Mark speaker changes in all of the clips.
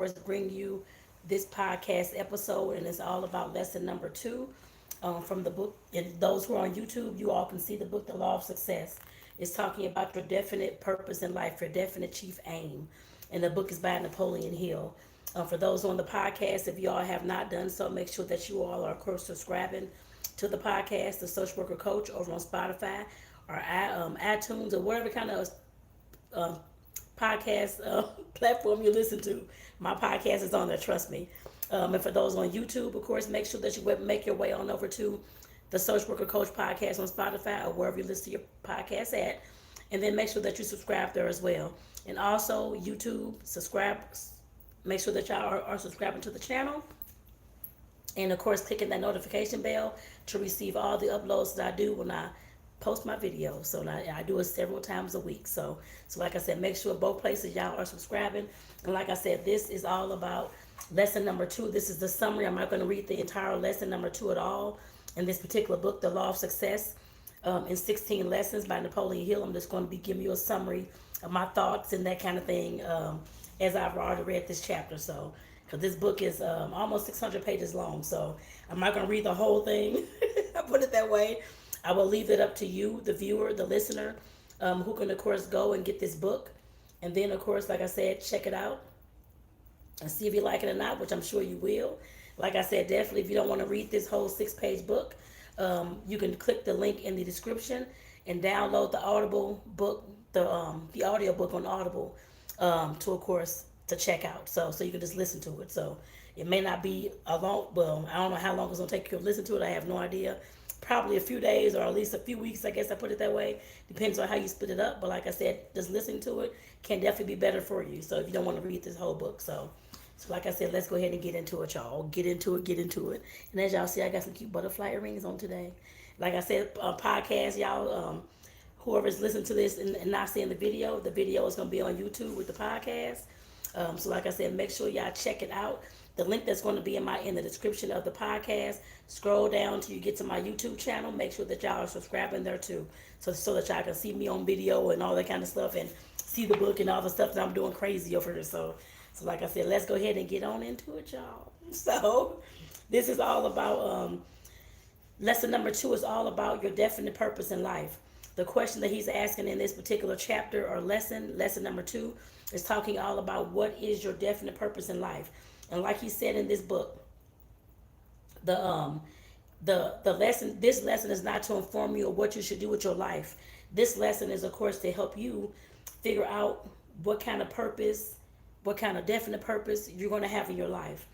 Speaker 1: course, bring you this podcast episode, and it's all about lesson number two from the book. And those who are on YouTube, you all can see the book, The Law of Success. It's talking about your definite purpose in life, your definite chief aim. And the book is by Napoleon Hill. For those on the podcast, if you all have not done so, make sure that you all are, of course, subscribing to the podcast, The Social Worker Coach, over on Spotify or iTunes or whatever kind of um, podcast platform you listen to. My podcast is on there, trust me. And for those on YouTube, of course, make sure that you make your way on over to the Social Worker Coach podcast on Spotify or wherever you listen to your podcast at. And then make sure that you subscribe there as well. And also, YouTube, subscribe. Make sure that y'all are subscribing to the channel. And of course, clicking that notification bell to receive all the uploads that I do when I post my videos. So I do it several times a week. So like I said, make sure both places y'all are subscribing. And like I said, this is all about lesson number two. This is the summary. I'm not going to read the entire lesson number two at all in this particular book, The Law of Success, in 16 lessons by Napoleon Hill. I'm just going to be giving you a summary of my thoughts and that kind of thing as I've already read this chapter. So, because this book is almost 600 pages long, so I'm not going to read the whole thing. I put it that way. I will leave it up to you, the viewer, the listener, who can, of course, go and get this book. And then, of course, like I said, check it out and see if you like it or not, which I'm sure you will. Like I said, definitely, if you don't want to read this whole 6-page book, you can click the link in the description and download the Audible book, the audio book on Audible, to, of course, to check out. So you can just listen to it. So it may not be a long, well, I don't know how long it's going to take you to listen to it. I have no idea. Probably a few days or at least a few weeks, I guess I put it that way. Depends on how you split it up. But like I said, just listening to it can definitely be better for you. So if you don't want to read this whole book. So like I said, let's go ahead and get into it, y'all. Get into it. And as y'all see, I got some cute butterfly earrings on today. Like I said, podcast, y'all, whoever's listening to this and not seeing the video is going to be on YouTube with the podcast. So like I said, make sure y'all check it out. The link that's going to be in the description of the podcast. Scroll down till you get to my YouTube channel. Make sure that y'all are subscribing there too, so that y'all can see me on video and all that kind of stuff, and see the book and all the stuff that I'm doing crazy over there. So like I said, let's go ahead and get on into it, y'all. So this is all about lesson number two is all about your definite purpose in life. The question that he's asking in this particular chapter or lesson number two, is talking all about what is your definite purpose in life. And like he said in this book, this lesson is not to inform you of what you should do with your life. This lesson is, of course, to help you figure out what kind of purpose, what kind of definite purpose you're going to have in your life.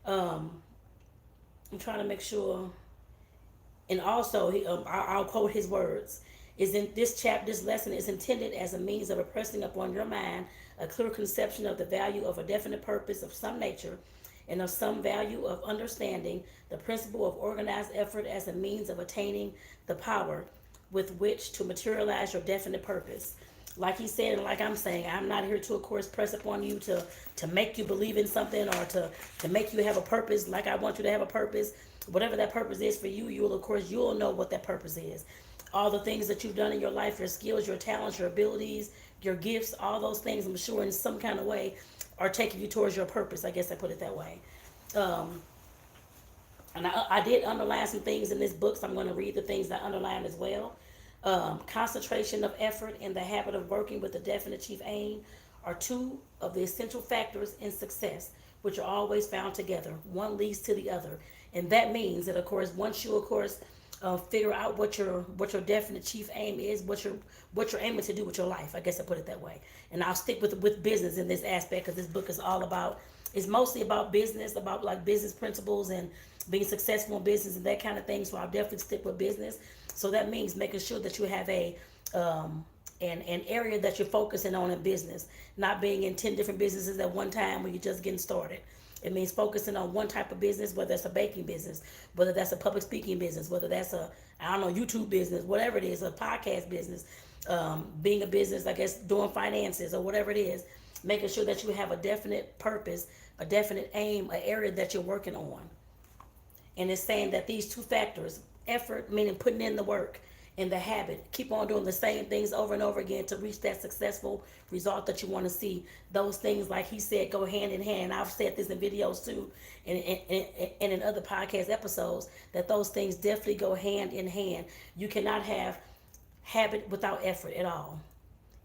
Speaker 1: I'm trying to make sure, and also I'll quote his words. Is in this this lesson is intended as a means of impressing upon your mind a clear conception of the value of a definite purpose of some nature, and of some value of understanding the principle of organized effort as a means of attaining the power with which to materialize your definite purpose. Like he said, and like I'm saying, I'm not here to, of course, press upon you to make you believe in something, or to make you have a purpose like I want you to have a purpose. Whatever that purpose is for you, you'll know what that purpose is. All the things that you've done in your life, your skills, your talents, your abilities, your gifts, all those things, I'm sure in some kind of way are taking you towards your purpose. I guess I put it that way. And I did underline some things in this book, so I'm going to read the things that I underlined as well. Concentration of effort and the habit of working with a definite chief aim are two of the essential factors in success, which are always found together. One leads to the other. And that means that, of course, once you, of course, figure out what your definite chief aim is, what you're aiming to do with your life. I guess I put it that way. And I'll stick with business in this aspect, because this book is all about, it's mostly about business, about like business principles and being successful in business and that kind of thing. So I'll definitely stick with business. So that means making sure that you have an area that you're focusing on in business, not being in 10 different businesses at one time when you're just getting started. It means focusing on one type of business, whether it's a baking business, whether that's a public speaking business, whether that's YouTube business, whatever it is, a podcast business, being a business, I guess, doing finances or whatever it is, making sure that you have a definite purpose, a definite aim, an area that you're working on. And it's saying that these two factors, effort, meaning putting in the work, and the habit. Keep on doing the same things over and over again to reach that successful result that you want to see. Those things, like he said, go hand in hand. I've said this in videos too, and in other podcast episodes, that those things definitely go hand in hand. You cannot have habit without effort at all.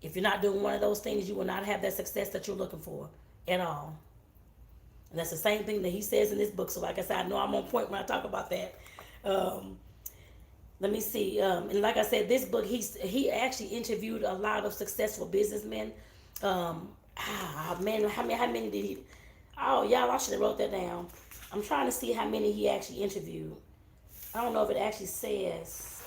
Speaker 1: If you're not doing one of those things, you will not have that success that you're looking for at all. And that's the same thing that he says in this book. So like I said, I know I'm on point when I talk about that. Um, Let me see. And like I said, this book, he actually interviewed a lot of successful businessmen. Man, how many did he? Oh, y'all, I should have wrote that down. I'm trying to see how many he actually interviewed. I don't know if it actually says.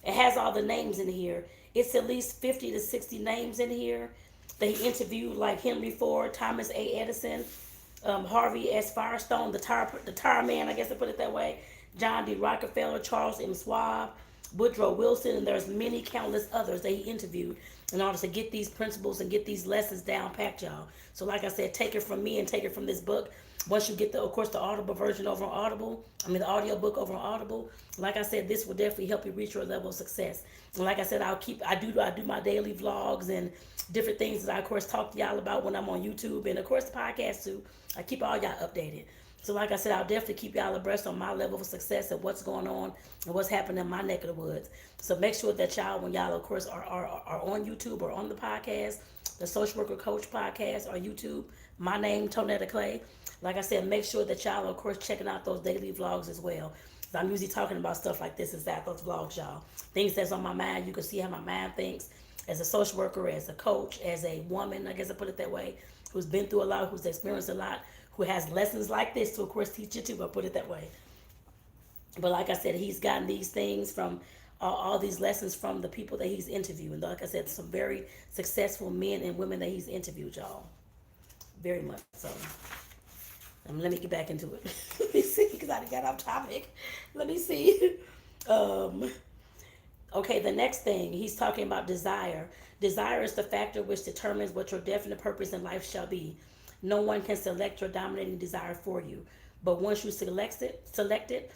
Speaker 1: It has all the names in here. It's at least 50 to 60 names in here that he interviewed, like Henry Ford, Thomas A. Edison, Harvey S. Firestone, the tar man, I guess to put it that way, John D. Rockefeller, Charles M. Schwab, Woodrow Wilson, and there's many countless others that he interviewed in order to get these principles and get these lessons down packed, y'all. So like I said, take it from me and take it from this book. Once you get of course, the Audible version over on Audible, the audio book over on Audible, like I said, this will definitely help you reach your level of success. And like I said, I do my daily vlogs and different things that I, of course, talk to y'all about when I'm on YouTube, and of course the podcast too. I keep all y'all updated. So like I said, I'll definitely keep y'all abreast on my level of success and what's going on and what's happening in my neck of the woods. So make sure that y'all, when y'all, of course, are on YouTube or on the podcast, the Social Worker Coach podcast or YouTube, my name, Tonetta Clay. Like I said, make sure that y'all are, of course, checking out those daily vlogs as well. So I'm usually talking about stuff like this inside those vlogs, y'all. Things that's on my mind. You can see how my mind thinks as a social worker, as a coach, as a woman, I guess I put it that way, who's been through a lot, who's experienced a lot, who has lessons like this to, of course, teach you too. I put it that way. But like I said, he's gotten these things from all these lessons from the people that he's interviewed. And like I said, some very successful men and women that he's interviewed, y'all. Very much so. Let me get back into it. Let me see, because I got off topic. Let me see. Okay, the next thing, he's talking about desire. Desire is the factor which determines what your definite purpose in life shall be. No one can select your dominating desire for you. But once you select it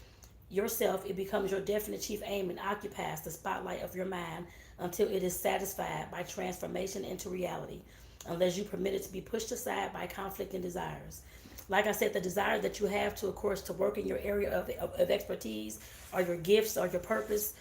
Speaker 1: yourself, it becomes your definite chief aim and occupies the spotlight of your mind until it is satisfied by transformation into reality, unless you permit it to be pushed aside by conflicting desires. Like I said, the desire that you have to, of course, to work in your area of expertise or your gifts or your purpose,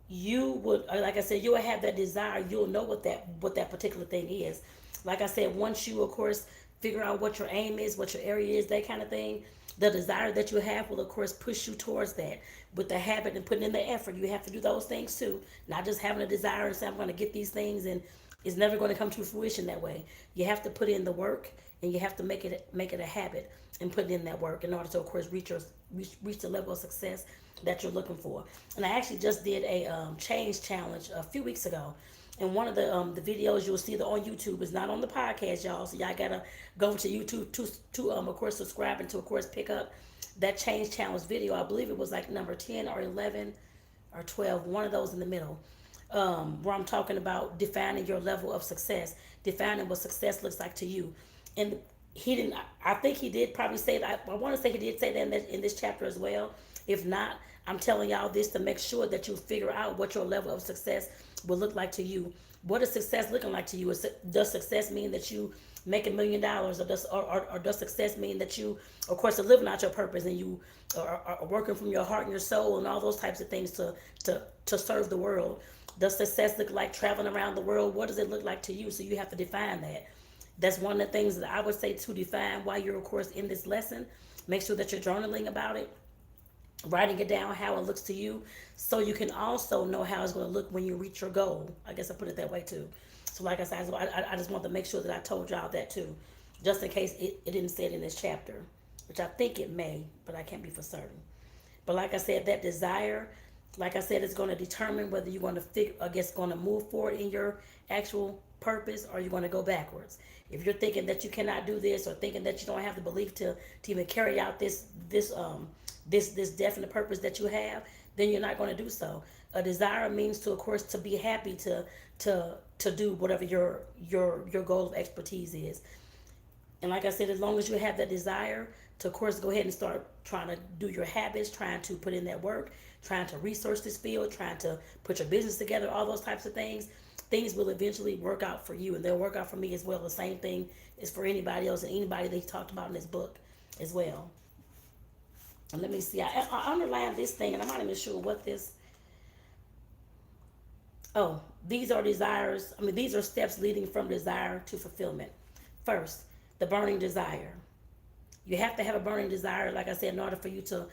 Speaker 1: you would, like I said, you will have that desire. You'll know what that particular thing is. Like I said, once you, of course, figure out what your aim is, what your area is, that kind of thing, the desire that you have will, of course, push you towards that. With the habit and putting in the effort, you have to do those things too. Not just having a desire and say, I'm going to get these things, and it's never going to come to fruition that way. You have to put in the work, and you have to make it a habit and put in that work in order to, of course, reach the level of success that you're looking for. And I actually just did a change challenge a few weeks ago. And one of the videos you'll see on YouTube is not on the podcast, y'all. So y'all gotta go to YouTube to of course, subscribe and to, of course, pick up that change challenge video. I believe it was like number 10 or 11 or 12, one of those in the middle, where I'm talking about defining your level of success, defining what success looks like to you. And he didn't. I think he did probably say that. I want to say he did say that in this chapter as well. If not, I'm telling y'all this to make sure that you figure out what your level of success will look like to you. What is success looking like to you? Does success mean that you make $1 million, or does success mean that you, of course, are living out your purpose and you are working from your heart and your soul and all those types of things to serve the world? Does success look like traveling around the world? What does it look like to you? So you have to define that. That's one of the things that I would say to define while you're, of course, in this lesson. Make sure that you're journaling about it, writing it down, how it looks to you, so you can also know how it's going to look when you reach your goal. I guess I put it that way too. So like I said, I just want to make sure that I told y'all that too, just in case it didn't say it in this chapter, which I think it may, but I can't be for certain. But like I said, that desire, like I said, is going to determine whether you're going to move forward in your actual purpose, or you're going to go backwards. If you're thinking that you cannot do this, or thinking that you don't have the belief to even carry out this definite purpose that you have, then you're not going to do so. A desire means to, of course, to be happy to do whatever your goal of expertise is. And like I said, as long as you have that desire to, of course, go ahead and start trying to do your habits, trying to put in that work, trying to research this field, trying to put your business together, all those types of things, things will eventually work out for you, and they'll work out for me as well. The same thing is for anybody else and anybody that he talked about in this book as well. And let me see, I underlined this thing, and I'm not even sure what this. Oh, these are desires. I mean, these are steps leading from desire to fulfillment. First, the burning desire. You have to have a burning desire, like I said, in order for you to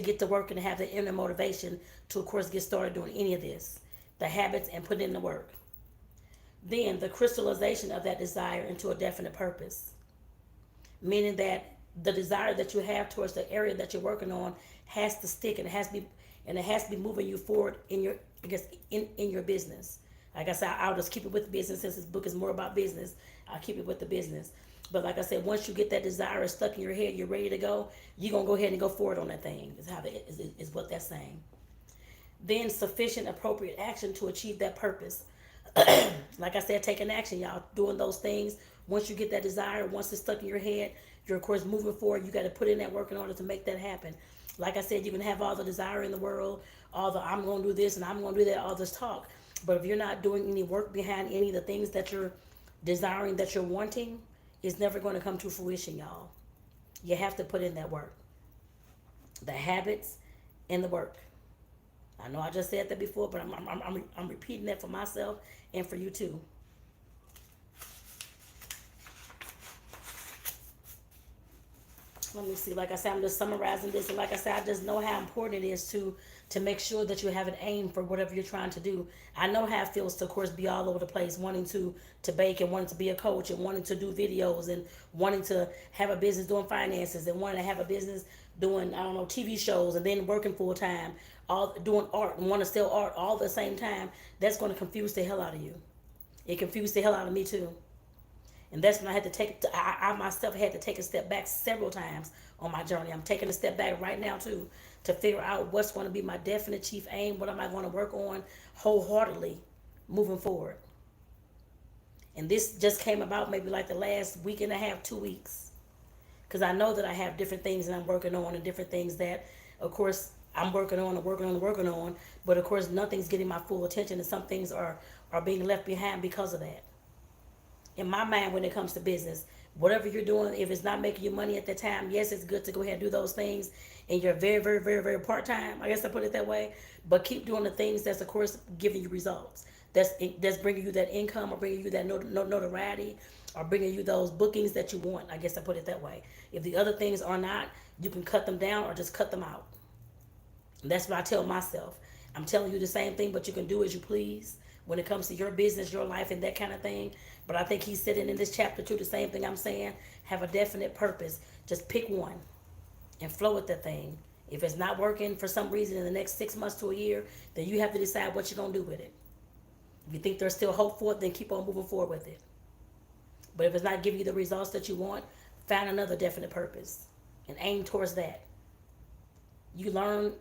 Speaker 1: get to work and have the inner motivation to, of course, get started doing any of this, the habits, and put in the work. Then the crystallization of that desire into a definite purpose, meaning that the desire that you have towards the area that you're working on has to stick, and it has to be moving you forward in your, I guess, in your business. Like I said, I'll just keep it with the business since this book is more about business. I'll keep it with the business. But like I said, once you get that desire stuck in your head, you're ready to go. You're gonna go ahead and go forward on that thing. Is what that's saying. Then sufficient appropriate action to achieve that purpose. Like I said, taking action, y'all, doing those things. Once you get that desire, once it's stuck in your head, you're of course moving forward. You got to put in that work in order to make that happen. Like I said, you can have all the desire in the world, all the I'm going to do this and I'm going to do that, all this talk. But if you're not doing any work behind any of the things that you're desiring, that you're wanting, it's never going to come to fruition, y'all. You have to put in that work, the habits and the work. I know I just said that before, but I'm repeating that for myself and for you too. Let me see. Like I said, I'm just summarizing this, and like I said, I just know how important it is to make sure that you have an aim for whatever you're trying to do. I know how it feels to, of course, be all over the place, wanting to bake and wanting to be a coach and wanting to do videos and wanting to have a business doing finances and wanting to have a business doing, I don't know, TV shows, and then working full time, all doing art and want to sell art all at the same time. That's going to confuse the hell out of you. It confused the hell out of me too. And that's when I had to I myself had to take a step back several times on my journey. I'm taking a step back right now too, to figure out what's going to be my definite chief aim. What am I going to work on wholeheartedly moving forward? And this just came about maybe like the last week and a half, 2 weeks. Because I know that I have different things that I'm working on and different things that, of course, I'm working on and working on and working on. But of course, nothing's getting my full attention, and some things are being left behind because of that. In my mind, when it comes to business, whatever you're doing, if it's not making you money at the time, yes, it's good to go ahead and do those things. And you're very, very, very, very part-time, I guess I put it that way. But keep doing the things that's, of course, giving you results. That's bringing you that income, or bringing you that notoriety, or bringing you those bookings that you want. I guess I put it that way. If the other things are not, you can cut them down or just cut them out. And that's what I tell myself. I'm telling you the same thing, but you can do as you please when it comes to your business, your life, and that kind of thing. But I think he's sitting in this chapter too, the same thing I'm saying. Have a definite purpose. Just pick one and flow with that thing. If it's not working for some reason in the next 6 months to a year, then you have to decide what you're going to do with it. If you think there's still hope for it, then keep on moving forward with it. But if it's not giving you the results that you want, find another definite purpose and aim towards that. You learn,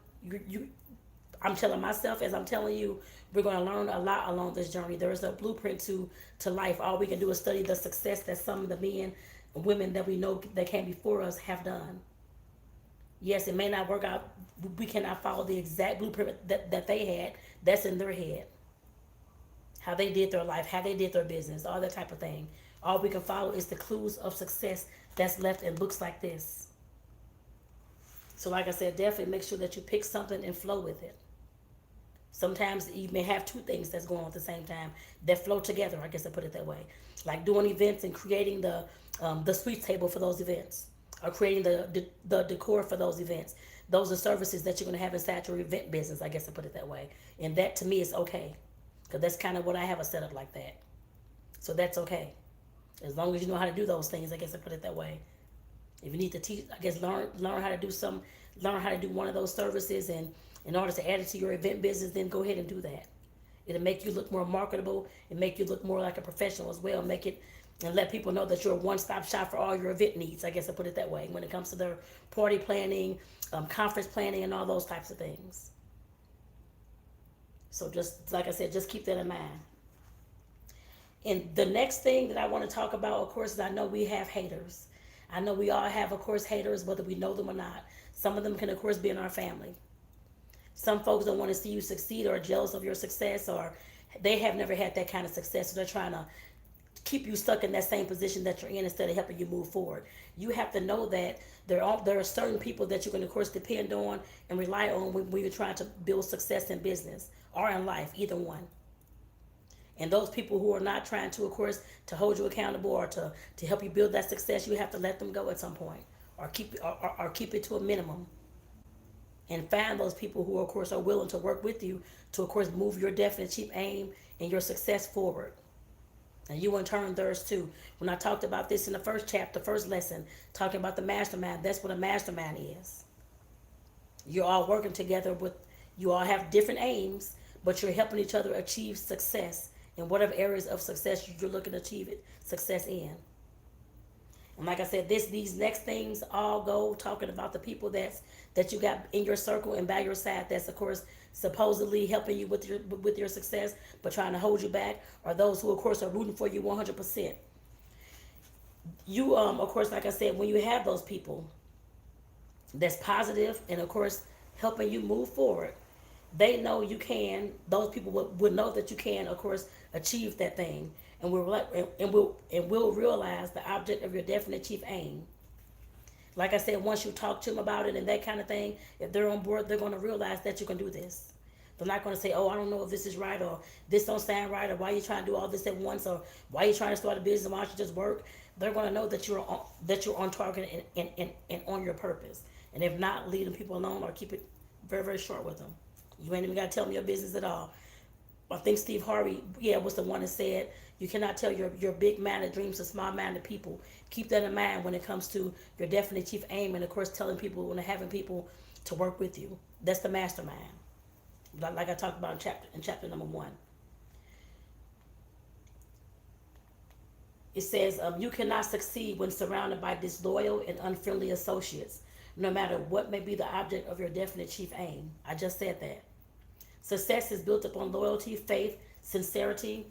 Speaker 1: I'm telling myself, as I'm telling you, we're going to learn a lot along this journey. There is a blueprint to life. All we can do is study the success that some of the men and women that we know that came before us have done. Yes, it may not work out. We cannot follow the exact blueprint that they had. That's in their head. How they did their life, how they did their business, all that type of thing. All we can follow is the clues of success that's left in books like this. So like I said, definitely make sure that you pick something and flow with it. Sometimes you may have two things that's going on at the same time that flow together, I guess I put it that way. Like doing events and creating the sweets table for those events, or creating the decor for those events. Those are services that you're going to have inside your event business, I guess I put it that way. And that to me is okay, because that's kind of what I have a setup like that. So that's okay. As long as you know how to do those things, I guess I put it that way. If you need to teach, I guess learn how to learn how to do one of those services, and in order to add it to your event business, then go ahead and do that. It'll make you look more marketable and make you look more like a professional as well. Make it and let people know that you're a one-stop shop for all your event needs. I guess I put it that way when it comes to their party planning, conference planning, and all those types of things. So just like I said, just keep that in mind. And the next thing that I want to talk about, of course, is I know we have haters. I know we all have, of course, haters, whether we know them or not. Some of them can, of course, be in our family. Some folks don't want to see you succeed or are jealous of your success, or they have never had that kind of success. So they're trying to keep you stuck in that same position that you're in instead of helping you move forward. You have to know that there are certain people that you can, of course, depend on and rely on when you're trying to build success in business or in life, either one. And those people who are not trying to, of course, to hold you accountable or to help you build that success, you have to let them go at some point, or keep it to a minimum. And find those people who, of course, are willing to work with you to, of course, move your definite chief aim and your success forward. And you in turn theirs too. When I talked about this in the first chapter, first lesson, talking about the mastermind, that's what a mastermind is. You're all working together with, you all have different aims, but you're helping each other achieve success in whatever areas of success you're looking to achieve it, success in. And like I said, these next things all go talking about the people that you got in your circle and by your side, that's of course supposedly helping you with your success but trying to hold you back, or those who of course are rooting for you 100%. You of course, like I said, when you have those people that's positive and of course helping you move forward, they know you can, those people would know that you can, of course, achieve that thing, and will realize the object of your definite chief aim. Like I said, once you talk to them about it and that kind of thing, if they're on board, they're going to realize that you can do this. They're not going to say, "Oh, I don't know if this is right," or "This don't sound right," or "Why are you trying to do all this at once," or "Why are you trying to start a business? Why don't you just work?" They're going to know that you're on target and on your purpose. And if not, leave them people alone or keep it very, very short with them. You ain't even got to tell them your business at all. I think Steve Harvey, was the one that said, you cannot tell your big-minded dreams to small-minded people. Keep that in mind when it comes to your definite chief aim, and of course telling people and having people to work with you. That's the mastermind. Like I talked about in chapter number 1. It says, you cannot succeed when surrounded by disloyal and unfriendly associates, no matter what may be the object of your definite chief aim. I just said that. Success is built upon loyalty, faith, sincerity,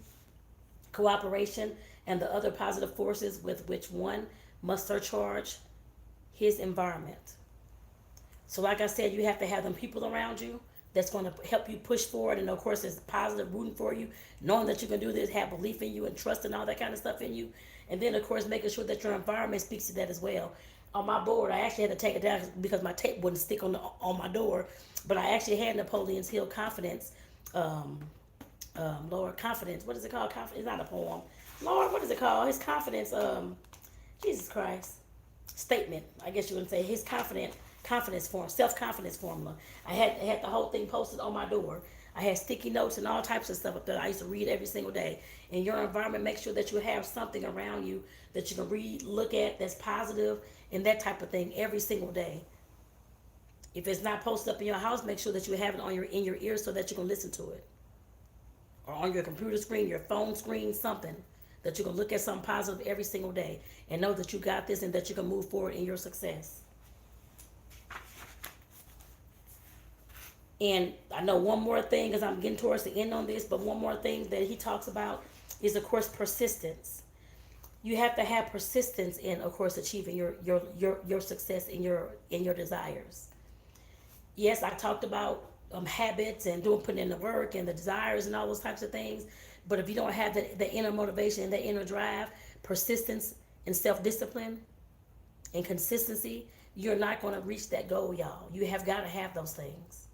Speaker 1: cooperation, and the other positive forces with which one must surcharge his environment. So like I said, you have to have them people around you that's going to help you push forward, and of course it's positive, rooting for you, knowing that you can do this, have belief in you and trust and all that kind of stuff in you. And then of course making sure that your environment speaks to that as well. On my board, I actually had to take it down because my tape wouldn't stick on my door, but I actually had Napoleon Hill confidence, Lord, confidence, what is it called? Confidence, it's not a poem. Lord, what is it called? His confidence, Jesus Christ, statement, I guess you would say, his confidence form, self-confidence formula. I had the whole thing posted on my door. I had sticky notes and all types of stuff up there. I used to read every single day. In your environment, make sure that you have something around you that you can read, look at, that's positive, and that type of thing every single day. If it's not posted up in your house, make sure that you have it in your ears so that you can listen to it. Or on your computer screen, your phone screen, something that you can look at something positive every single day and know that you got this and that you can move forward in your success. And I know one more thing, because I'm getting towards the end on this, but one more thing that he talks about is, of course, persistence. You have to have persistence in, of course, achieving your success in your desires. Yes, I talked about habits and putting in the work and the desires and all those types of things. But if you don't have the inner motivation and the inner drive, persistence and self-discipline and consistency, you're not going to reach that goal, y'all. You have got to have those things.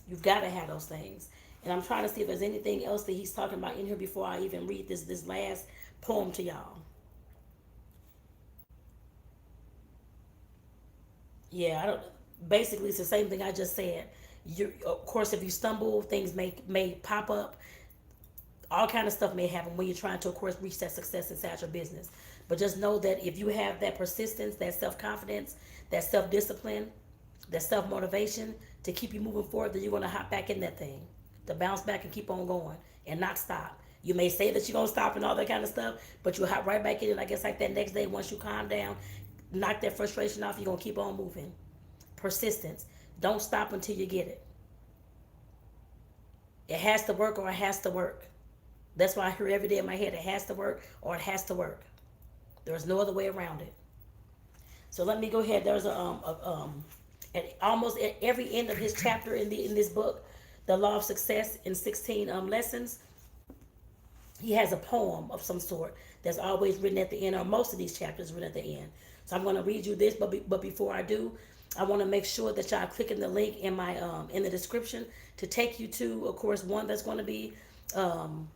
Speaker 1: You've got to have those things. And I'm trying to see if there's anything else that he's talking about in here before I even read this last poem to y'all. Yeah, I don't. Basically, it's the same thing I just said. You, of course, if you stumble, things may pop up. All kind of stuff may happen when you're trying to, of course, reach that success inside your business. But just know that if you have that persistence, that self-confidence, that self-discipline, that self-motivation to keep you moving forward, then you're going to hop back in that thing, to bounce back and keep on going and not stop. You may say that you're going to stop and all that kind of stuff, but you'll hop right back in it. I guess like that next day, once you calm down, knock that frustration off, you're going to keep on moving. Persistence. Don't stop until you get it. It has to work or it has to work. That's why I hear every day in my head, it has to work or it has to work. There's no other way around it. So let me go ahead. There's at almost at every end of his chapter in this book, The Law of Success in 16 lessons, he has a poem of some sort that's always written at the end, or most of these chapters written at the end. So I'm going to read you this, but before I do, I want to make sure that y'all clicking the link in my in the description to take you to, of course, one that's going to be um,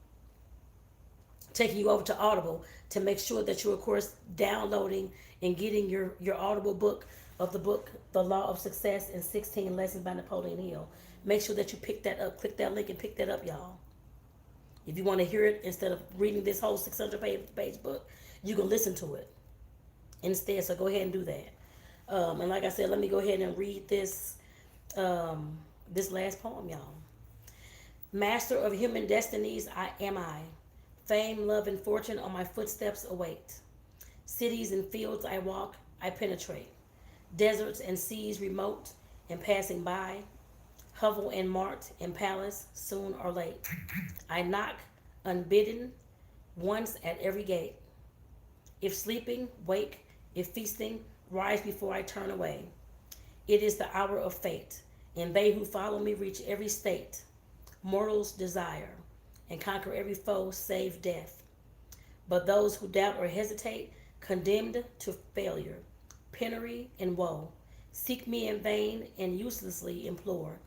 Speaker 1: taking you over to Audible, to make sure that you're, of course, downloading and getting your Audible book of the book, The Law of Success in 16 Lessons by Napoleon Hill. Make sure that you pick that up. Click that link and pick that up, y'all. If you want to hear it instead of reading this whole 600 page book, you can listen to it instead. So go ahead and do that. And like I said, let me go ahead and read this last poem, y'all. Master of human destinies, I. Fame, love, and fortune on my footsteps await. Cities and fields I walk, I penetrate. Deserts and seas remote and passing by. Hovel and mart and palace, soon or late. I knock, unbidden, once at every gate. If sleeping, wake. If feasting, rise before I turn away. It is the hour of fate, and they who follow me reach every state. Mortals desire, and conquer every foe save death. But those who doubt or hesitate, condemned to failure, penury and woe, seek me in vain and uselessly implore.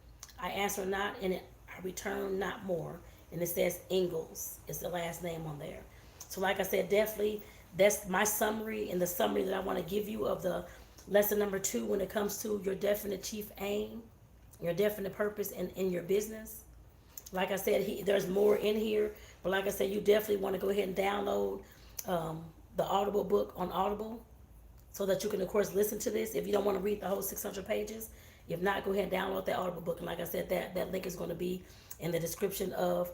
Speaker 1: I answer not, and I return not more. And it says Ingalls is the last name on there. So like I said, definitely that's my summary, and the summary that I want to give you of the lesson number 2 when it comes to your definite chief aim, your definite purpose in your business. Like I said, there's more in here, but like I said, you definitely want to go ahead and download the Audible book on Audible so that you can, of course, listen to this if you don't want to read the whole 600 pages. If not, go ahead and download that Audible book. And like I said, that link is going to be in the description of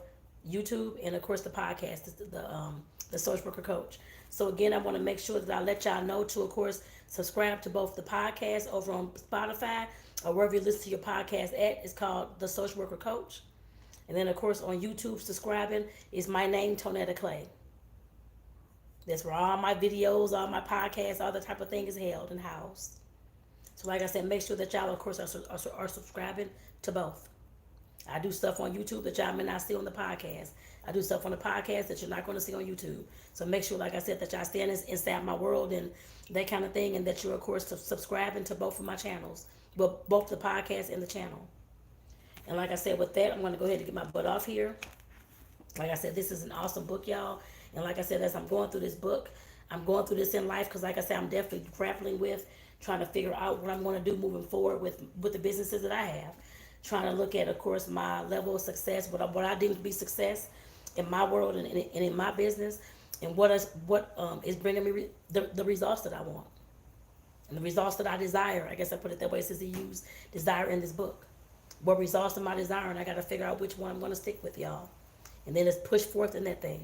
Speaker 1: YouTube and, of course, the podcast, the Social Worker Coach. So, again, I want to make sure that I let y'all know to, of course, subscribe to both the podcast over on Spotify or wherever you listen to your podcast at. It's called The Social Worker Coach. And then, of course, on YouTube, subscribing is my name, Tonetta Clay. That's where all my videos, all my podcasts, all the type of thing is held and housed. So like I said, make sure that y'all, of course, are subscribing to both. I do stuff on YouTube that y'all may not see on the podcast. I do stuff on the podcast that you're not going to see on YouTube. So make sure, like I said, that y'all stand inside my world and that kind of thing, and that you're, of course, subscribing to both of my channels, both the podcast and the channel. And like I said, with that, I'm going to go ahead and get my butt off here. Like I said, this is an awesome book, y'all. And like I said, as I'm going through this book, I'm going through this in life because, like I said, I'm definitely grappling with trying to figure out what I'm going to do moving forward with the businesses that I have. Trying to look at, of course, my level of success, what I deem to be success in my world and in my business, and what is bringing me the results that I want. And the results that I desire. I guess I put it that way since he used desire in this book. What results am I desiring? I got to figure out which one I'm going to stick with, y'all. And then it's push forth in that thing.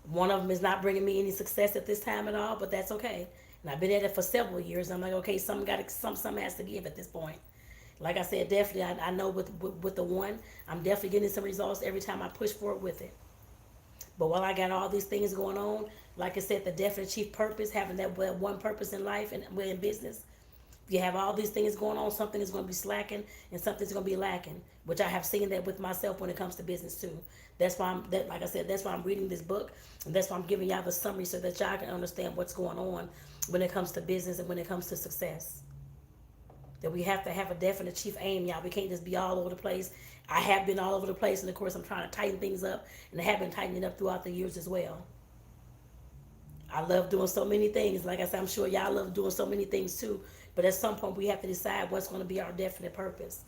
Speaker 1: One of them is not bringing me any success at this time at all, but that's okay. And I've been at it for several years. I'm like, okay, something has to give at this point. Like I said, definitely, I know with the one, I'm definitely getting some results every time I push forward with it. But while I got all these things going on, like I said, the definite chief purpose, having that one purpose in life and in business, if you have all these things going on, something is going to be slacking and something's going to be lacking, which I have seen that with myself when it comes to business too. That's why like I said, that's why I'm reading this book, and that's why I'm giving y'all the summary so that y'all can understand what's going on when it comes to business and when it comes to success. That we have to have a definite chief aim, y'all. We can't just be all over the place. I have been all over the place, and of course I'm trying to tighten things up, and I have been tightening up throughout the years as well. I love doing so many things. Like I said, I'm sure y'all love doing so many things too. But at some point, we have to decide what's going to be our definite purpose.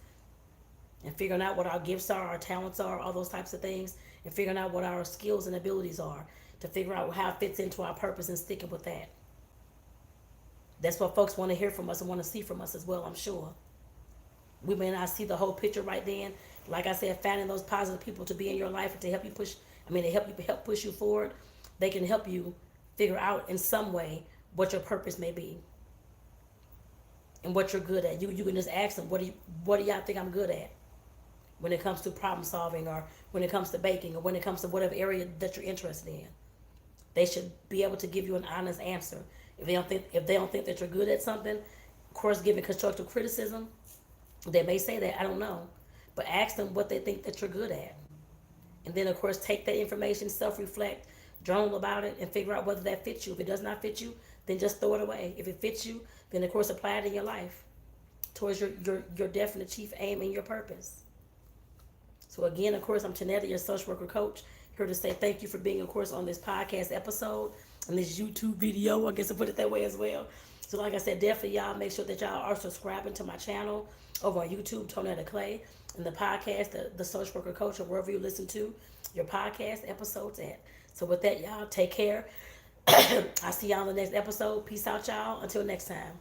Speaker 1: And figuring out what our gifts are, our talents are, all those types of things. And figuring out what our skills and abilities are. To figure out how it fits into our purpose and sticking with that. That's what folks want to hear from us and want to see from us as well, I'm sure. We may not see the whole picture right then. Like I said, finding those positive people to be in your life and to help you help push you forward. They can help you figure out in some way what your purpose may be. And what you're good at. You can just ask them, what do y'all think I'm good at? when it comes to problem solving, or when it comes to baking, or when it comes to whatever area that you're interested in. They should be able to give you an honest answer. If they don't think that you're good at something, of course, giving constructive criticism, they may say that I don't know, but ask them what they think that you're good at, and then of course take that information, self-reflect, journal about it, and figure out whether that fits you. If it does not fit you, then just throw it away. If it fits you, then of course apply it in your life towards your definite chief aim and your purpose. So again, of course, I'm Tonetta, your social worker coach, here to say thank you for being, of course, on this podcast episode and this YouTube video. I guess I put it that way as well. So like I said, definitely y'all make sure that y'all are subscribing to my channel over on YouTube, Tonetta Clay, and the podcast, the social worker coach, or wherever you listen to your podcast episodes at. So with that, y'all, take care. I'll see y'all in the next episode. Peace out, y'all. Until next time.